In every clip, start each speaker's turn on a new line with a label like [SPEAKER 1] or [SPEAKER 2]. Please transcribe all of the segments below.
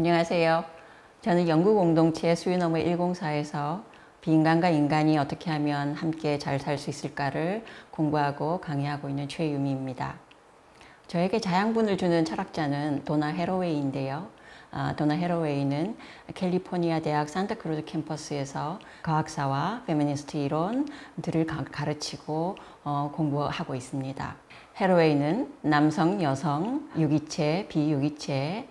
[SPEAKER 1] 안녕하세요. 저는 연구공동체 수유너머 104에서 비인간과 인간이 어떻게 하면 함께 잘 살 수 있을까를 공부하고 강의하고 있는 최유미입니다. 저에게 자양분을 주는 철학자는 도나 해러웨이인데요. 도나 해러웨이는 캘리포니아 대학 산타크루즈 캠퍼스에서 과학사와 페미니스트 이론들을 가르치고 공부하고 있습니다. 해러웨이는 남성, 여성, 유기체, 비유기체,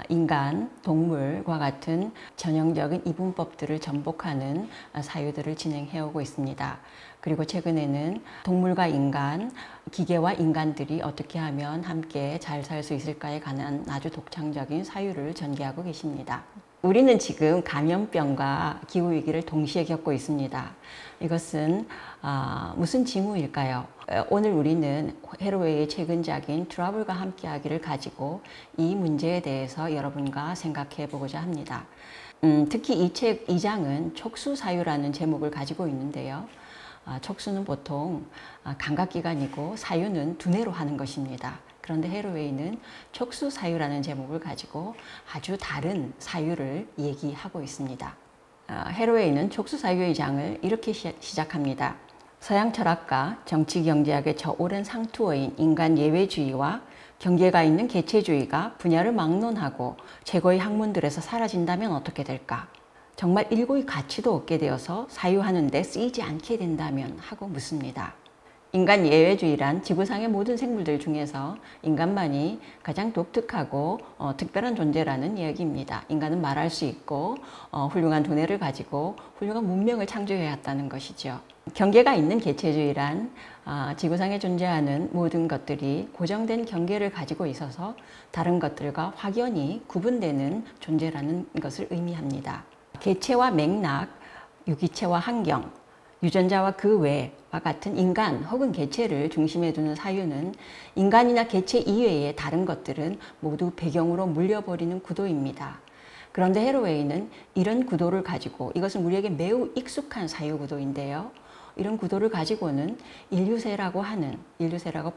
[SPEAKER 1] 인간, 동물과 같은 전형적인 이분법들을 전복하는 사유들을 진행해오고 있습니다. 그리고 최근에는 동물과 인간, 기계와 인간들이 어떻게 하면 함께 잘 살 수 있을까에 관한 아주 독창적인 사유를 전개하고 계십니다. 우리는 지금 감염병과 기후위기를 동시에 겪고 있습니다. 이것은 무슨 징후일까요? 오늘 우리는 해러웨이의 최근작인 트러블과 함께하기를 가지고 이 문제에 대해서 여러분과 생각해 보고자 합니다. 특히 이 책 2장은 촉수사유라는 제목을 가지고 있는데요. 촉수는 보통 감각기관이고 사유는 두뇌로 하는 것입니다. 그런데 해러웨이는 촉수사유라는 제목을 가지고 아주 다른 사유를 얘기하고 있습니다. 해러웨이는 촉수사유의 장을 이렇게 시작합니다. 서양 철학과 정치경제학의 저 오랜 상투어인 인간 예외주의와 경계가 있는 개체주의가 분야를 막론하고 최고의 학문들에서 사라진다면 어떻게 될까? 정말 일고의 가치도 없게 되어서 사유하는 데 쓰이지 않게 된다면 하고 묻습니다. 인간 예외주의란 지구상의 모든 생물들 중에서 인간만이 가장 독특하고 특별한 존재라는 이야기입니다. 인간은 말할 수 있고 훌륭한 두뇌를 가지고 훌륭한 문명을 창조해왔다는 것이죠. 경계가 있는 개체주의란 지구상에 존재하는 모든 것들이 고정된 경계를 가지고 있어서 다른 것들과 확연히 구분되는 존재라는 것을 의미합니다. 개체와 맥락, 유기체와 환경, 유전자와 그 외와 같은 인간 혹은 개체를 중심에 두는 사유는 인간이나 개체 이외의 다른 것들은 모두 배경으로 물려버리는 구도입니다. 그런데 해러웨이는 이런 구도를 가지고, 이것은 우리에게 매우 익숙한 사유 구도인데요. 이런 구도를 가지고는 인류세라고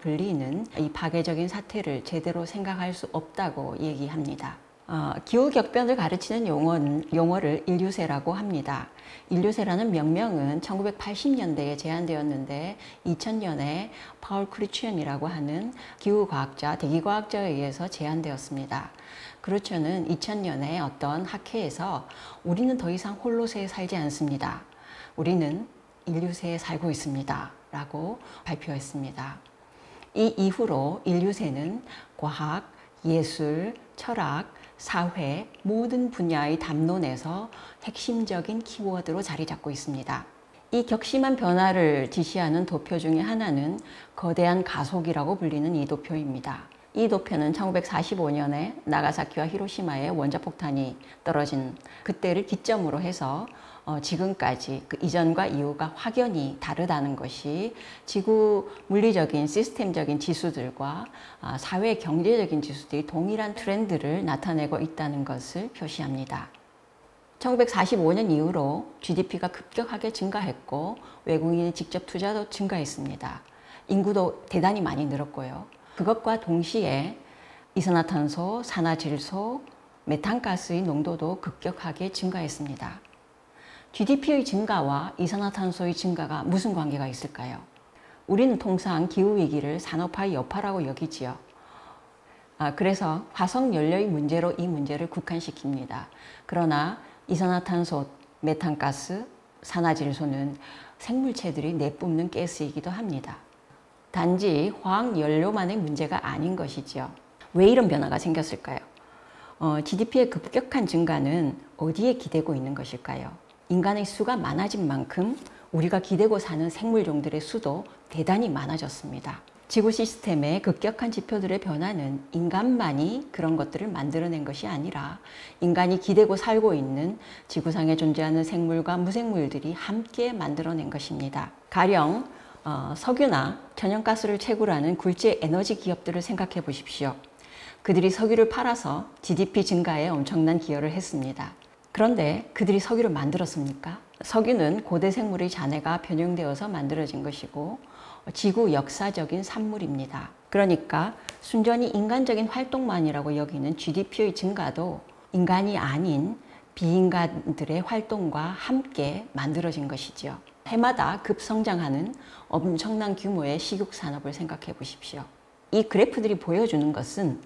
[SPEAKER 1] 불리는 이 파괴적인 사태를 제대로 생각할 수 없다고 얘기합니다. 기후격변을 가르치는 용어를 인류세라고 합니다. 인류세라는 명명은 1980년대에 제안되었는데 2000년에 파울 크리치언이라고 하는 기후과학자, 대기과학자에 의해서 제안되었습니다. 크루처는 2000년에 어떤 학회에서 우리는 더 이상 홀로세에 살지 않습니다. 우리는 인류세에 살고 있습니다. 라고 발표했습니다. 이 이후로 인류세는 과학, 예술, 철학, 사회 모든 분야의 담론에서 핵심적인 키워드로 자리 잡고 있습니다. 이 격심한 변화를 지시하는 도표 중에 하나는 거대한 가속이라고 불리는 이 도표입니다. 이 도표는 1945년에 나가사키와 히로시마에 원자폭탄이 떨어진 그때를 기점으로 해서 지금까지 그 이전과 이후가 확연히 다르다는 것이 지구 물리적인 시스템적인 지수들과 사회 경제적인 지수들이 동일한 트렌드를 나타내고 있다는 것을 표시합니다. 1945년 이후로 GDP가 급격하게 증가했고 외국인의 직접 투자도 증가했습니다. 인구도 대단히 많이 늘었고요. 그것과 동시에 이산화탄소, 산화질소, 메탄가스의 농도도 급격하게 증가했습니다. GDP의 증가와 이산화탄소의 증가가 무슨 관계가 있을까요? 우리는 통상 기후위기를 산업화의 여파라고 여기지요. 그래서 화석연료의 문제로 이 문제를 국한시킵니다. 그러나 이산화탄소, 메탄가스, 산화질소는 생물체들이 내뿜는 가스이기도 합니다. 단지 화학연료만의 문제가 아닌 것이지요. 왜 이런 변화가 생겼을까요? GDP의 급격한 증가는 어디에 기대고 있는 것일까요? 인간의 수가 많아진 만큼 우리가 기대고 사는 생물종들의 수도 대단히 많아졌습니다. 지구 시스템의 급격한 지표들의 변화는 인간만이 그런 것들을 만들어낸 것이 아니라 인간이 기대고 살고 있는 지구상에 존재하는 생물과 무생물들이 함께 만들어낸 것입니다. 가령 석유나 천연가스를 채굴하는 굴재 에너지 기업들을 생각해 보십시오. 그들이 석유를 팔아서 GDP 증가에 엄청난 기여를 했습니다. 그런데 그들이 석유를 만들었습니까? 석유는 고대 생물의 잔해가 변형되어서 만들어진 것이고 지구 역사적인 산물입니다. 그러니까 순전히 인간적인 활동만이라고 여기는 GDP의 증가도 인간이 아닌 비인간들의 활동과 함께 만들어진 것이죠. 해마다 급성장하는 엄청난 규모의 식육 산업을 생각해 보십시오. 이 그래프들이 보여주는 것은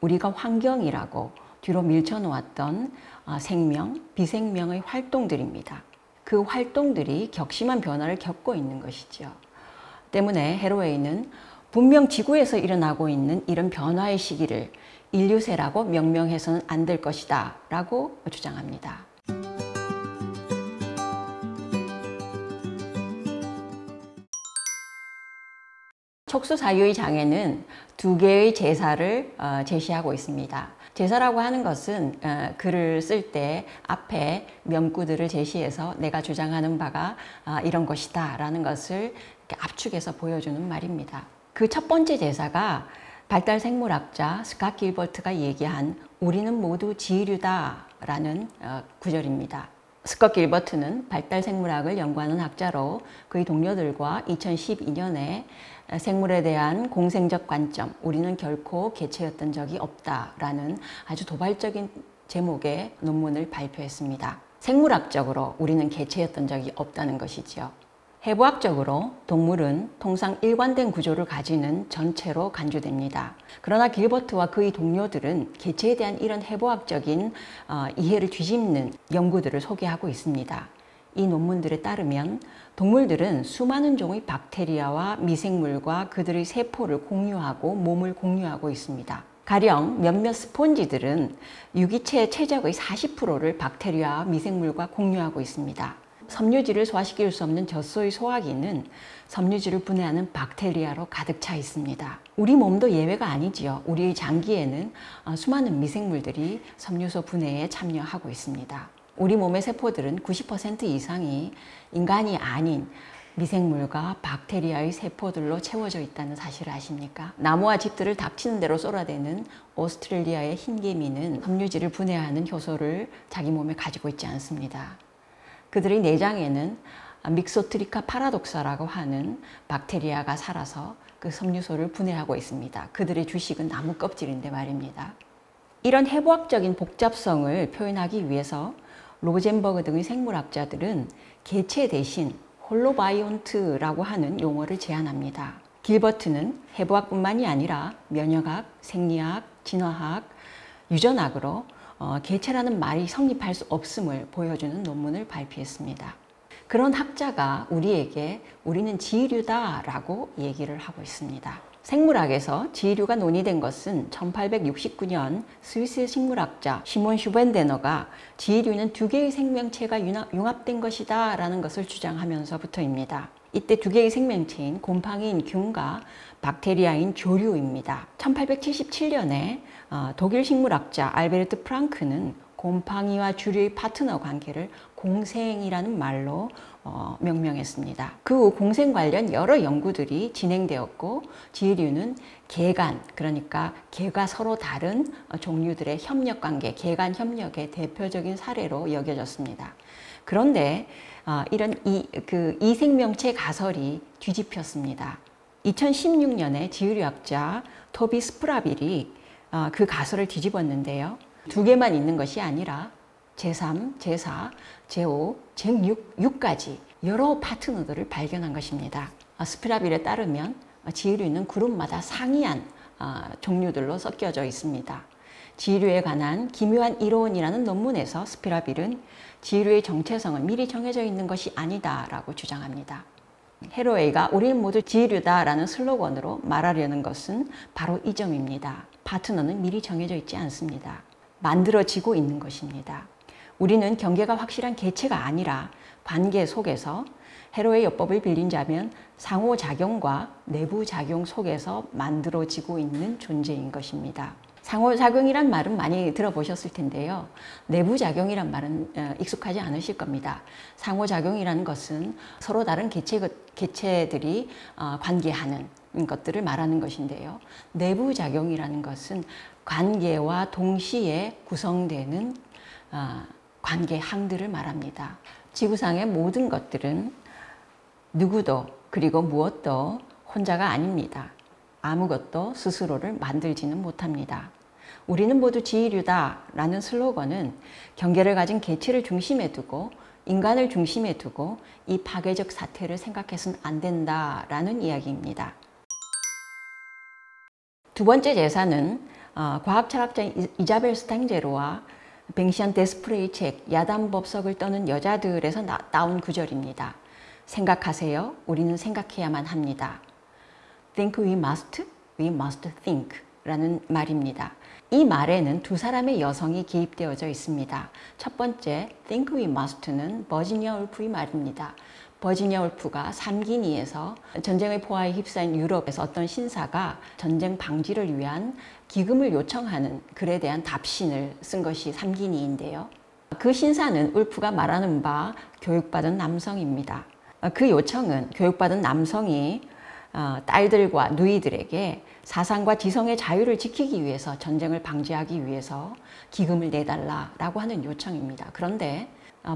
[SPEAKER 1] 우리가 환경이라고 뒤로 밀쳐놓았던 생명, 비생명의 활동들입니다. 그 활동들이 격심한 변화를 겪고 있는 것이죠. 때문에 해로웨이는 분명 지구에서 일어나고 있는 이런 변화의 시기를 인류세라고 명명해서는 안 될 것이다 라고 주장합니다. 촉수사유의 장애는 두 개의 제사를 제시하고 있습니다. 제사라고 하는 것은 글을 쓸 때 앞에 명구들을 제시해서 내가 주장하는 바가 이런 것이다 라는 것을 압축해서 보여주는 말입니다. 그 첫 번째 제사가 발달생물학자 스캇 길버트가 얘기한 우리는 모두 지류다 라는 구절입니다. 스캇 길버트는 발달생물학을 연구하는 학자로 그의 동료들과 2012년에 생물에 대한 공생적 관점, 우리는 결코 개체였던 적이 없다라는 아주 도발적인 제목의 논문을 발표했습니다. 생물학적으로 우리는 개체였던 적이 없다는 것이죠. 해부학적으로 동물은 통상 일관된 구조를 가지는 전체로 간주됩니다. 그러나 길버트와 그의 동료들은 개체에 대한 이런 해부학적인 이해를 뒤집는 연구들을 소개하고 있습니다. 이 논문들에 따르면 동물들은 수많은 종의 박테리아와 미생물과 그들의 세포를 공유하고 몸을 공유하고 있습니다. 가령 몇몇 스폰지들은 유기체 최적의 40%를 박테리아와 미생물과 공유하고 있습니다. 섬유질을 소화시킬 수 없는 젖소의 소화기는 섬유질을 분해하는 박테리아로 가득 차 있습니다. 우리 몸도 예외가 아니지요. 우리의 장기에는 수많은 미생물들이 섬유소 분해에 참여하고 있습니다. 우리 몸의 세포들은 90% 이상이 인간이 아닌 미생물과 박테리아의 세포들로 채워져 있다는 사실을 아십니까? 나무와 집들을 닥치는 대로 쏟아대는 오스트레일리아의 흰개미는 섬유질을 분해하는 효소를 자기 몸에 가지고 있지 않습니다. 그들의 내장에는 믹소트리카 파라독사라고 하는 박테리아가 살아서 그 섬유소를 분해하고 있습니다. 그들의 주식은 나무 껍질인데 말입니다. 이런 해부학적인 복잡성을 표현하기 위해서 로젠버그 등의 생물학자들은 개체 대신 홀로바이온트라고 하는 용어를 제안합니다. 길버트는 해부학뿐만이 아니라 면역학, 생리학, 진화학, 유전학으로 개체라는 말이 성립할 수 없음을 보여주는 논문을 발표했습니다. 그런 학자가 우리에게 우리는 지류다라고 얘기를 하고 있습니다. 생물학에서 지류가 논의된 것은 1869년 스위스 식물학자 시몬 슈벤데너가 지류는 두 개의 생명체가 융합된 것이다 라는 것을 주장하면서부터입니다. 이때 두 개의 생명체인 곰팡이인 균과 박테리아인 조류입니다. 1877년에 독일 식물학자 알베르트 프랑크는 곰팡이와 조류의 파트너 관계를 공생이라는 말로 명명했습니다. 그 후 공생 관련 여러 연구들이 진행되었고 지류는 개간, 그러니까 개가 서로 다른 종류들의 협력관계, 개간 협력의 대표적인 사례로 여겨졌습니다. 그런데 이런 이 생명체 가설이 뒤집혔습니다. 2016년에 지류학자 토비 스프라빌이 그 가설을 뒤집었는데요. 두 개만 있는 것이 아니라 제3, 제4, 제5, 제6까지 여러 파트너들을 발견한 것입니다. 스프라빌에 따르면 지류는 그룹마다 상이한 종류들로 섞여져 있습니다. 지류에 관한 기묘한 이론이라는 논문에서 스피라빌은 지류의 정체성은 미리 정해져 있는 것이 아니다 라고 주장합니다. 해로웨이가 우리는 모두 지류다라는 슬로건으로 말하려는 것은 바로 이 점입니다. 파트너는 미리 정해져 있지 않습니다. 만들어지고 있는 것입니다. 우리는 경계가 확실한 개체가 아니라 관계 속에서 해로웨이 요법을 빌린다면 상호작용과 내부작용 속에서 만들어지고 있는 존재인 것입니다. 상호작용이란 말은 많이 들어보셨을 텐데요. 내부작용이란 말은 익숙하지 않으실 겁니다. 상호작용이라는 것은 서로 다른 개체들이 관계하는 것들을 말하는 것인데요. 내부작용이라는 것은 관계와 동시에 구성되는 관계항들을 말합니다. 지구상의 모든 것들은 누구도 그리고 무엇도 혼자가 아닙니다. 아무것도 스스로를 만들지는 못합니다. 우리는 모두 지인류다 라는 슬로건은 경계를 가진 개체를 중심에 두고 인간을 중심에 두고 이 파괴적 사태를 생각해서는 안 된다라는 이야기입니다. 두 번째 제사는 과학 철학자인 이자벨 스탕제로와 뱅시안 데스프레의 책 야단법석을 떠는 여자들에서 나온 구절입니다. 생각하세요. 우리는 생각해야만 합니다. Think we must think 라는 말입니다. 이 말에는 두 사람의 여성이 개입되어져 있습니다. 첫 번째 think we must는 버지니아 울프의 말입니다. 버지니아 울프가 삼기니에서 전쟁의 포화에 휩싸인 유럽에서 어떤 신사가 전쟁 방지를 위한 기금을 요청하는 글에 대한 답신을 쓴 것이 삼기니인데요. 그 신사는 울프가 말하는 바 교육받은 남성입니다. 그 요청은 교육받은 남성이 딸들과 누이들에게 사상과 지성의 자유를 지키기 위해서 전쟁을 방지하기 위해서 기금을 내달라라고 하는 요청입니다. 그런데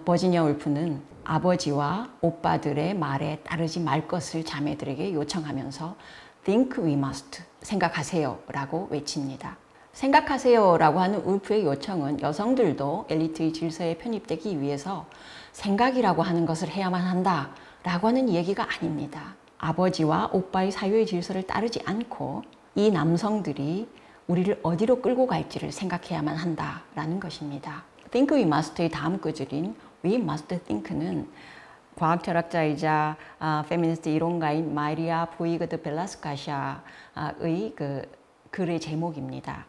[SPEAKER 1] 버지니아 울프는 아버지와 오빠들의 말에 따르지 말 것을 자매들에게 요청하면서 Think we must, 생각하세요 라고 외칩니다. 생각하세요 라고 하는 울프의 요청은 여성들도 엘리트의 질서에 편입되기 위해서 생각이라고 하는 것을 해야만 한다 라고 하는 얘기가 아닙니다. 아버지와 오빠의 사유의 질서를 따르지 않고 이 남성들이 우리를 어디로 끌고 갈지를 생각해야만 한다라는 것입니다. Think we must의 다음 구절인 We must think는 과학 철학자이자 페미니스트 이론가인 마리아 부이그드 벨라스카샤의 글의 제목입니다.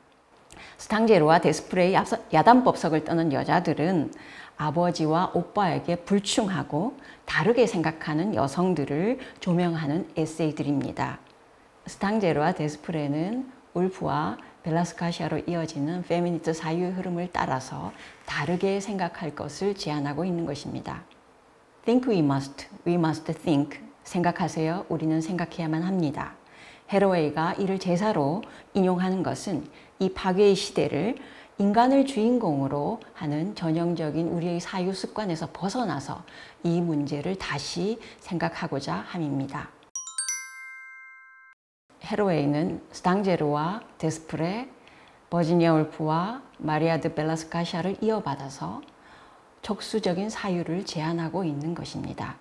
[SPEAKER 1] 스탕제로와 데스프레의 야단법석을 떠는 여자들은 아버지와 오빠에게 불충하고 다르게 생각하는 여성들을 조명하는 에세이들입니다. 스탕제로와 데스프레는 울프와 벨라스카샤로 이어지는 페미니스트 사유의 흐름을 따라서 다르게 생각할 것을 제안하고 있는 것입니다. Think we must think. 생각하세요. 우리는 생각해야만 합니다. 해로웨이가 이를 제사로 인용하는 것은 이 파괴의 시대를 인간을 주인공으로 하는 전형적인 우리의 사유 습관에서 벗어나서 이 문제를 다시 생각하고자 함입니다. 해로웨이는 스탕제로와 데스프레, 버지니아 울프와 마리아 드 벨라스카샤를 이어받아서 촉수적인 사유를 제안하고 있는 것입니다.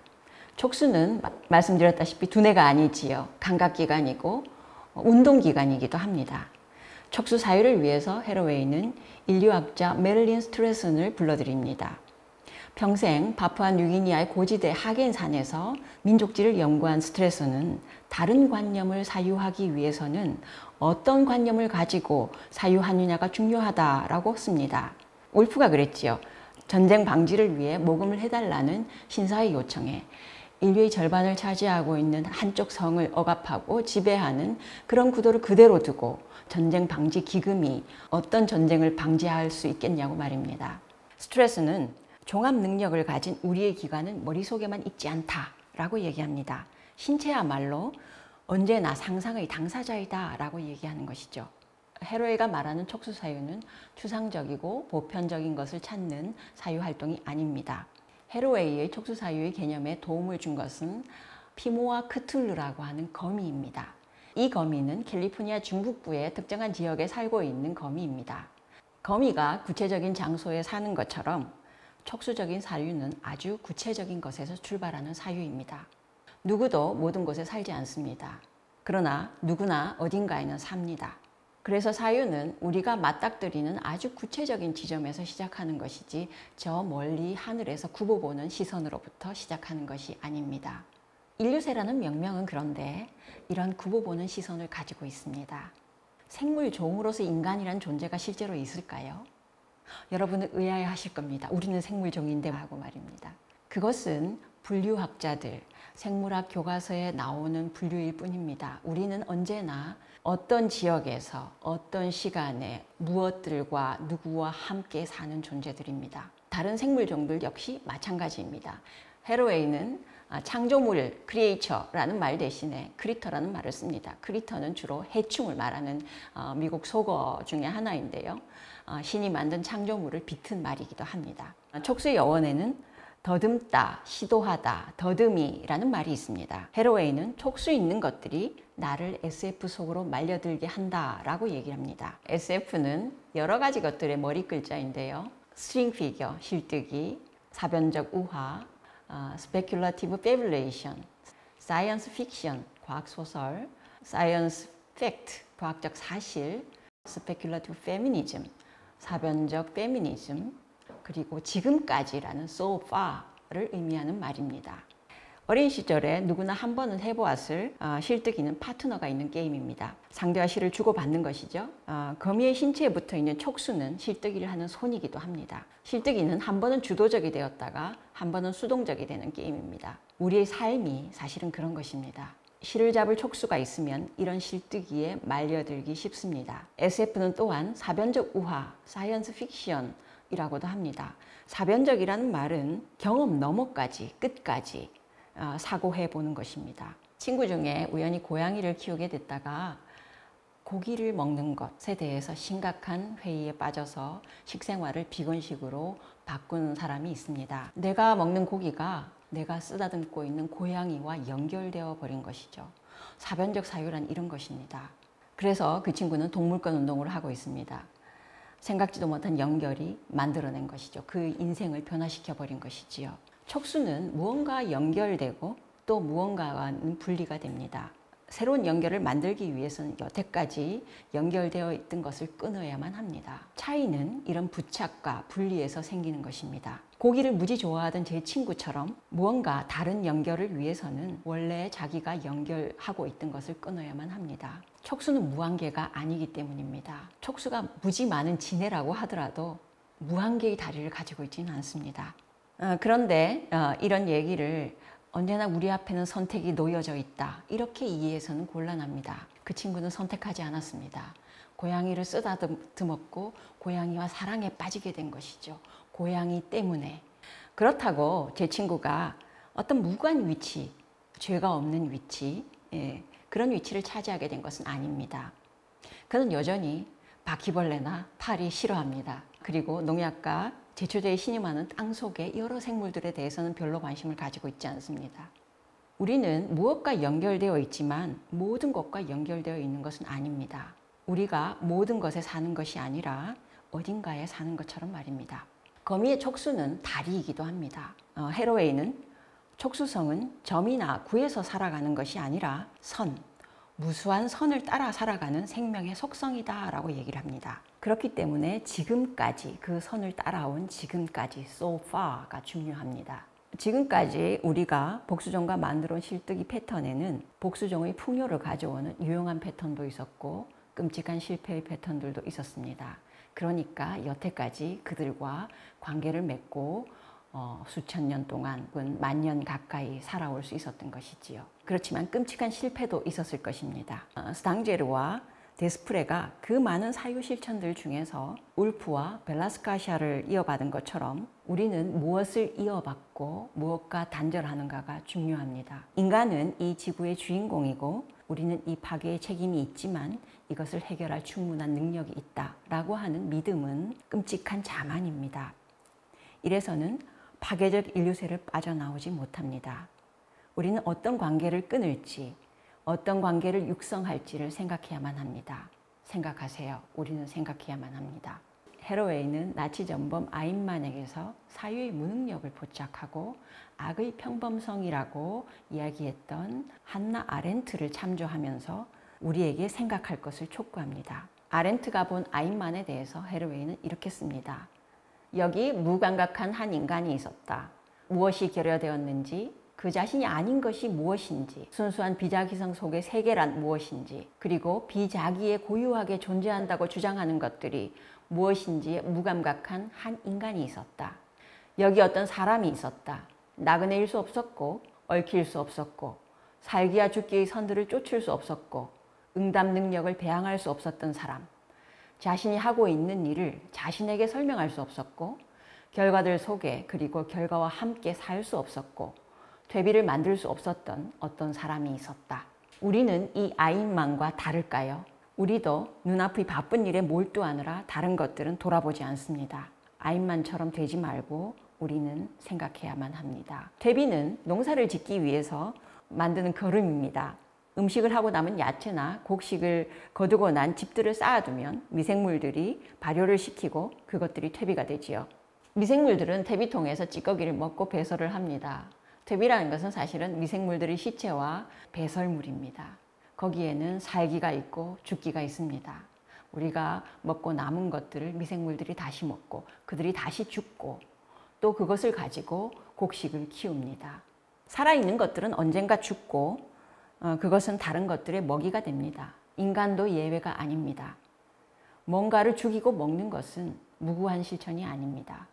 [SPEAKER 1] 촉수는 말씀드렸다시피 두뇌가 아니지요. 감각기관이고 운동기관이기도 합니다. 촉수 사유를 위해서 해로웨이는 인류학자 메릴린 스트레슨을 불러들입니다. 평생 파푸아뉴기니아의 고지대 하겐산에서 민족지를 연구한 스트레슨은 다른 관념을 사유하기 위해서는 어떤 관념을 가지고 사유하느냐가 중요하다라고 씁니다. 울프가 그랬지요. 전쟁 방지를 위해 모금을 해달라는 신사의 요청에 인류의 절반을 차지하고 있는 한쪽 성을 억압하고 지배하는 그런 구도를 그대로 두고 전쟁 방지 기금이 어떤 전쟁을 방지할 수 있겠냐고 말입니다. 스트레스는 종합 능력을 가진 우리의 기관은 머릿속에만 있지 않다라고 얘기합니다. 신체야말로 언제나 상상의 당사자이다 라고 얘기하는 것이죠. 해로웨이가 말하는 촉수사유는 추상적이고 보편적인 것을 찾는 사유활동이 아닙니다. 해로웨이의 촉수사유의 개념에 도움을 준 것은 피모아 크툴루라고 하는 거미입니다. 이 거미는 캘리포니아 중북부의 특정한 지역에 살고 있는 거미입니다. 거미가 구체적인 장소에 사는 것처럼 촉수적인 사유는 아주 구체적인 것에서 출발하는 사유입니다. 누구도 모든 곳에 살지 않습니다. 그러나 누구나 어딘가에는 삽니다. 그래서 사유는 우리가 맞닥뜨리는 아주 구체적인 지점에서 시작하는 것이지 저 멀리 하늘에서 굽어보는 시선으로부터 시작하는 것이 아닙니다. 인류세라는 명명은 그런데 이런 굽어보는 시선을 가지고 있습니다. 생물종으로서 인간이란 존재가 실제로 있을까요? 여러분은 의아해하실 겁니다. 우리는 생물종인데 하고 말입니다. 그것은 분류학자들, 생물학 교과서에 나오는 분류일 뿐입니다. 우리는 언제나 어떤 지역에서 어떤 시간에 무엇들과 누구와 함께 사는 존재들입니다. 다른 생물종들 역시 마찬가지입니다. 해로웨이는 창조물, 크리에이처라는 말 대신에 크리터라는 말을 씁니다. 크리터는 주로 해충을 말하는 미국 속어 중에 하나인데요. 신이 만든 창조물을 비튼 말이기도 합니다. 촉수의 어원에는 더듬다, 시도하다, 더듬이라는 말이 있습니다. 헤러웨이는 촉수 있는 것들이 나를 SF 속으로 말려들게 한다라고 얘기를 합니다. SF는 여러 가지 것들의 머리 글자인데요. 스트링 피겨, 실뜨기, 사변적 우화, 스페큘러티브 패뷸레이션, 사이언스 픽션, 과학 소설, 사이언스 팩트, 과학적 사실, 스페큘러티브 페미니즘, 사변적 페미니즘, 그리고 지금까지라는 so far를 의미하는 말입니다. 어린 시절에 누구나 한 번은 해보았을 실뜨기는 파트너가 있는 게임입니다. 상대와 실을 주고받는 것이죠. 거미의 신체에 붙어있는 촉수는 실뜨기를 하는 손이기도 합니다. 실뜨기는 한 번은 주도적이 되었다가 한 번은 수동적이 되는 게임입니다. 우리의 삶이 사실은 그런 것입니다. 실을 잡을 촉수가 있으면 이런 실뜨기에 말려들기 쉽습니다. SF는 또한 사변적 우화, 사이언스 픽션 이라고도 합니다. 사변적이라는 말은 경험 너머까지 끝까지 사고해 보는 것입니다. 친구 중에 우연히 고양이를 키우게 됐다가 고기를 먹는 것에 대해서 심각한 회의에 빠져서 식생활을 비건식으로 바꾼 사람이 있습니다. 내가 먹는 고기가 내가 쓰다듬고 있는 고양이와 연결되어 버린 것이죠. 사변적 사유란 이런 것입니다. 그래서 그 친구는 동물권 운동을 하고 있습니다. 생각지도 못한 연결이 만들어낸 것이죠. 그 인생을 변화시켜 버린 것이지요. 촉수는 무언가 연결되고 또 무언가와는 분리가 됩니다. 새로운 연결을 만들기 위해서는 여태까지 연결되어 있던 것을 끊어야만 합니다. 차이는 이런 부착과 분리에서 생기는 것입니다. 고기를 무지 좋아하던 제 친구처럼 무언가 다른 연결을 위해서는 원래 자기가 연결하고 있던 것을 끊어야만 합니다. 촉수는 무한계가 아니기 때문입니다. 촉수가 무지 많은 지네라고 하더라도 무한계의 다리를 가지고 있지는 않습니다. 그런데 이런 얘기를 언제나 우리 앞에는 선택이 놓여져 있다, 이렇게 이해해서는 곤란합니다. 그 친구는 선택하지 않았습니다. 고양이를 쓰다듬었고 고양이와 사랑에 빠지게 된 것이죠. 고양이 때문에. 그렇다고 제 친구가 어떤 무관 위치, 죄가 없는 위치, 그런 위치를 차지하게 된 것은 아닙니다. 그는 여전히 바퀴벌레나 파리 싫어합니다. 그리고 농약과 제초제에 신임하는 땅 속의 여러 생물들에 대해서는 별로 관심을 가지고 있지 않습니다. 우리는 무엇과 연결되어 있지만 모든 것과 연결되어 있는 것은 아닙니다. 우리가 모든 것에 사는 것이 아니라 어딘가에 사는 것처럼 말입니다. 거미의 촉수는 다리이기도 합니다. 헤러웨이는 촉수성은 점이나 구에서 살아가는 것이 아니라 선, 무수한 선을 따라 살아가는 생명의 속성이다 라고 얘기를 합니다. 그렇기 때문에 지금까지, 그 선을 따라온 지금까지, so far가 중요합니다. 지금까지 우리가 복수종과 만들어 온 실뜨기 패턴에는 복수종의 풍요를 가져오는 유용한 패턴도 있었고 끔찍한 실패의 패턴들도 있었습니다. 그러니까 여태까지 그들과 관계를 맺고 수천 년 동안 혹은 만년 가까이 살아올 수 있었던 것이지요. 그렇지만 끔찍한 실패도 있었을 것입니다. 스탕제르와 데스프레가 그 많은 사유 실천들 중에서 울프와 벨라스카시아를 이어받은 것처럼 우리는 무엇을 이어받고 무엇과 단절하는가가 중요합니다. 인간은 이 지구의 주인공이고 우리는 이 파괴의 책임이 있지만 이것을 해결할 충분한 능력이 있다라고 하는 믿음은 끔찍한 자만입니다. 이래서는 파괴적 인류세를 빠져나오지 못합니다. 우리는 어떤 관계를 끊을지, 어떤 관계를 육성할지를 생각해야만 합니다. 생각하세요. 우리는 생각해야만 합니다. 헤러웨이는 나치 전범 아인만에게서 사유의 무능력을 포착하고 악의 평범성이라고 이야기했던 한나 아렌트를 참조하면서 우리에게 생각할 것을 촉구합니다. 아렌트가 본 아인만에 대해서 헤러웨이는 이렇게 씁니다. 여기 무감각한 한 인간이 있었다. 무엇이 결여되었는지, 그 자신이 아닌 것이 무엇인지, 순수한 비자기성 속의 세계란 무엇인지, 그리고 비자기에 고유하게 존재한다고 주장하는 것들이 무엇인지에 무감각한 한 인간이 있었다. 여기 어떤 사람이 있었다. 나그네일 수 없었고 얽힐 수 없었고 살기와 죽기의 선들을 쫓을 수 없었고 응답 능력을 배양할 수 없었던 사람. 자신이 하고 있는 일을 자신에게 설명할 수 없었고 결과들 속에 그리고 결과와 함께 살 수 없었고 되비를 만들 수 없었던 어떤 사람이 있었다. 우리는 이 아인만과 다를까요? 우리도 눈앞의 바쁜 일에 몰두하느라 다른 것들은 돌아보지 않습니다. 아인만처럼 되지 말고 우리는 생각해야만 합니다. 퇴비는 농사를 짓기 위해서 만드는 거름입니다. 음식을 하고 남은 야채나 곡식을 거두고 난 집들을 쌓아두면 미생물들이 발효를 시키고 그것들이 퇴비가 되지요. 미생물들은 퇴비통에서 찌꺼기를 먹고 배설을 합니다. 퇴비라는 것은 사실은 미생물들의 시체와 배설물입니다. 거기에는 살기가 있고 죽기가 있습니다. 우리가 먹고 남은 것들을 미생물들이 다시 먹고 그들이 다시 죽고 또 그것을 가지고 곡식을 키웁니다. 살아있는 것들은 언젠가 죽고 그것은 다른 것들의 먹이가 됩니다. 인간도 예외가 아닙니다. 뭔가를 죽이고 먹는 것은 무구한 실천이 아닙니다.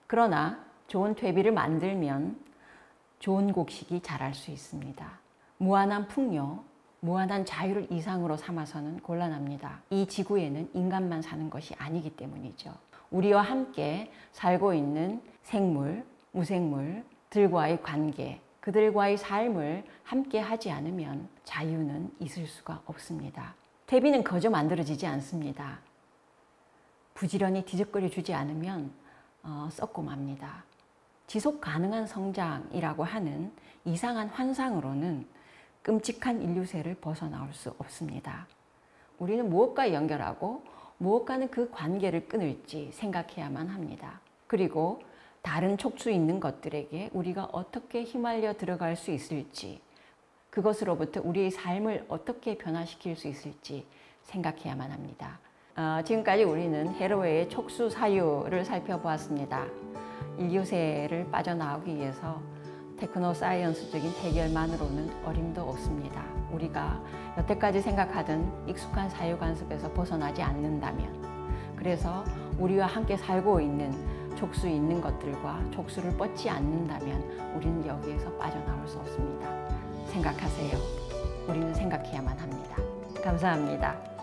[SPEAKER 1] 그러나 좋은 퇴비를 만들면 좋은 곡식이 자랄 수 있습니다. 무한한 풍요, 무한한 자유를 이상으로 삼아서는 곤란합니다. 이 지구에는 인간만 사는 것이 아니기 때문이죠. 우리와 함께 살고 있는 생물, 무생물들과의 관계, 그들과의 삶을 함께 하지 않으면 자유는 있을 수가 없습니다. 퇴비는 거저 만들어지지 않습니다. 부지런히 뒤적거려 주지 않으면 썩고 맙니다. 지속 가능한 성장이라고 하는 이상한 환상으로는 끔찍한 인류세를 벗어나올 수 없습니다. 우리는 무엇과 연결하고 무엇과는 그 관계를 끊을지 생각해야만 합니다. 그리고 다른 촉수 있는 것들에게 우리가 어떻게 휘말려 들어갈 수 있을지, 그것으로부터 우리의 삶을 어떻게 변화시킬 수 있을지 생각해야만 합니다. 지금까지 우리는 해로웨의 촉수 사유를 살펴보았습니다. 인류세를 빠져나오기 위해서 테크노 사이언스적인 해결만으로는 어림도 없습니다. 우리가 여태까지 생각하던 익숙한 사유 관습에서 벗어나지 않는다면, 그래서 우리와 함께 살고 있는 촉수 있는 것들과 촉수를 뻗지 않는다면 우리는 여기에서 빠져나올 수 없습니다. 생각하세요. 우리는 생각해야만 합니다. 감사합니다.